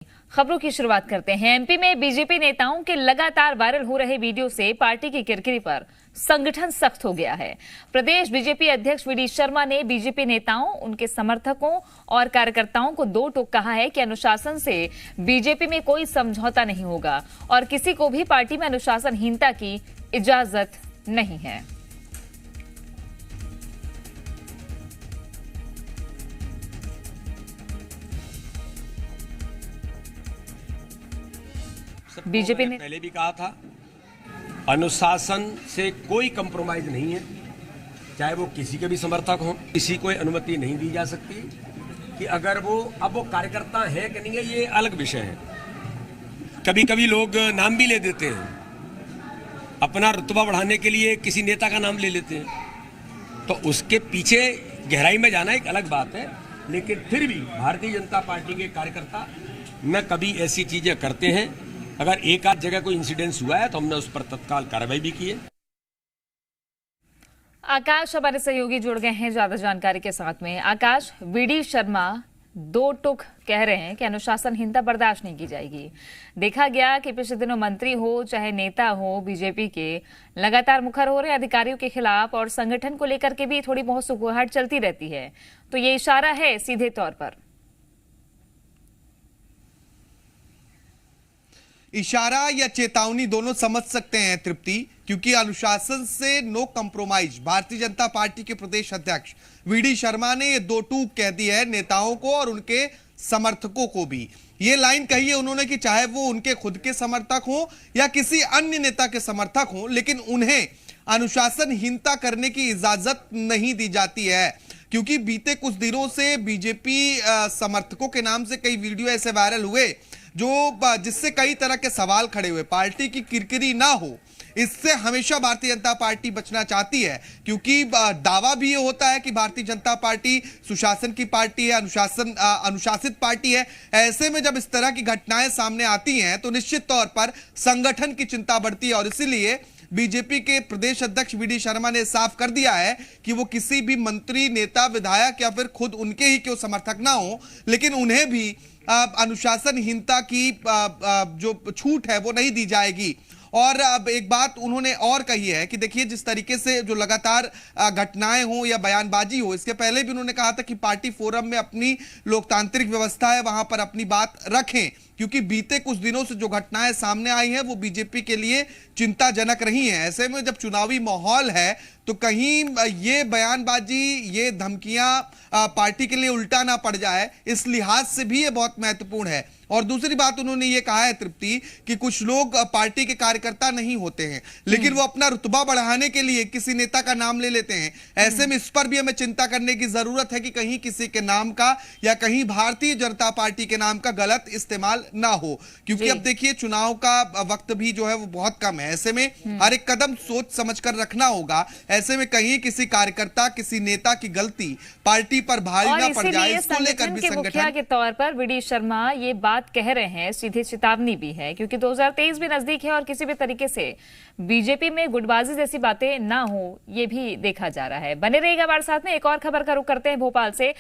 खबरों की शुरुआत करते हैं। एमपी में बीजेपी नेताओं के लगातार वायरल हो रहे वीडियो से पार्टी की किरकिरी पर संगठन सख्त हो गया है। प्रदेश बीजेपी अध्यक्ष वी डी शर्मा ने बीजेपी नेताओं, उनके समर्थकों और कार्यकर्ताओं को दो टूक कहा है कि अनुशासन से बीजेपी में कोई समझौता नहीं होगा और किसी को भी पार्टी में अनुशासनहीनता की इजाजत नहीं है। बीजेपी ने पहले भी कहा था, अनुशासन से कोई कंप्रोमाइज नहीं है, चाहे वो किसी के भी समर्थक हों। किसी को अनुमति नहीं दी जा सकती कि अगर वो कार्यकर्ता है कि नहीं है, ये अलग विषय है। कभी कभी लोग नाम भी ले देते हैं, अपना रुतबा बढ़ाने के लिए किसी नेता का नाम ले लेते हैं, तो उसके पीछे गहराई में जाना एक अलग बात है। लेकिन फिर भी भारतीय जनता पार्टी के कार्यकर्ता न कभी ऐसी चीजें करते हैं। अगर एक आध जगह कोई इंसिडेंस हुआ है तो हमने उस पर तत्काल कार्रवाई भी की है। आकाश हमारे सहयोगी जुड़ गए हैं ज्यादा जानकारी के साथ में। आकाश, वी डी शर्मा दो टुक कह रहे हैं कि अनुशासनहीनता बर्दाश्त नहीं की जाएगी। देखा गया कि पिछले दिनों मंत्री हो चाहे नेता हो बीजेपी के, लगातार मुखर हो रहे अधिकारियों के खिलाफ और संगठन को लेकर के भी थोड़ी बहुत सुगबुगाहट चलती रहती है। तो ये इशारा है सीधे तौर पर? इशारा या चेतावनी दोनों समझ सकते हैं तृप्ति, क्योंकि अनुशासन से no compromise Bharatiya Janata party के प्रदेश अध्यक्ष वी डी शर्मा ने ये दो टूक कह दी है नेताओं को और उनके समर्थकों को भी। ये लाइन कही है उन्होंने कि चाहे वो उनके खुद के समर्थक हो या किसी अन्य नेता के समर्थक हो, लेकिन उन्हें अनुशासनहीनता करने की इजाजत नहीं दी जाती है। क्योंकि बीते कुछ दिनों से बीजेपी समर्थकों के नाम से कई वीडियो ऐसे वायरल हुए जिससे कई तरह के सवाल खड़े हुए। पार्टी की किरकिरी ना हो, इससे हमेशा भारतीय जनता पार्टी बचना चाहती है, क्योंकि दावा भी ये होता है कि भारतीय जनता पार्टी सुशासन की पार्टी है, अनुशासित पार्टी है। ऐसे में जब इस तरह की घटनाएं सामने आती हैं तो निश्चित तौर पर संगठन की चिंता बढ़ती है। और इसीलिए बीजेपी के प्रदेश अध्यक्ष वी डी शर्मा ने साफ कर दिया है कि वो किसी भी मंत्री, नेता, विधायक या फिर खुद उनके ही क्यों समर्थक ना हो, लेकिन उन्हें भी अनुशासनहीनता की जो छूट है वो नहीं दी जाएगी। और अब एक बात उन्होंने और कही है कि देखिए, जिस तरीके से जो लगातार घटनाएं हो या बयानबाजी हो, इसके पहले भी उन्होंने कहा था कि पार्टी फोरम में अपनी लोकतांत्रिक व्यवस्था है, वहां पर अपनी बात रखें, क्योंकि बीते कुछ दिनों से जो घटनाएं सामने आई हैं वो बीजेपी के लिए चिंताजनक रही हैं। ऐसे में जब चुनावी माहौल है तो कहीं ये बयानबाजी, ये धमकियां पार्टी के लिए उल्टा ना पड़ जाए, इस लिहाज से भी ये बहुत महत्वपूर्ण है। और दूसरी बात उन्होंने ये कहा है तृप्ति कि कुछ लोग पार्टी के कार्यकर्ता नहीं होते हैं, लेकिन वो अपना रुतबा बढ़ाने के लिए किसी नेता का नाम ले लेते हैं। ऐसे में इस पर भी हमें चिंता करने की जरूरत है कि कहीं किसी के नाम का या कहीं भारतीय जनता पार्टी के नाम का गलत इस्तेमाल ना हो, क्योंकि अब देखिए चुनाव का वक्त भी जो है वो बहुत कम है। ऐसे में हर एक कदम सोच समझ कर रखना होगा। ऐसे में कहीं किसी कार्यकर्ता, किसी नेता की गलती पार्टी पर भारी ना पड़ जाए, इसको लेकर भी संगठन के तौर पर वी डी शर्मा ये बात कह रहे हैं, सीधी चेतावनी भी है, क्योंकि 2023 भी नजदीक है और किसी भी तरीके से बीजेपी में गुटबाजी जैसी बातें ना हो, ये भी देखा जा रहा है। बने रहिएगा हमारे साथ में। एक और खबर का रुख करते हैं भोपाल से।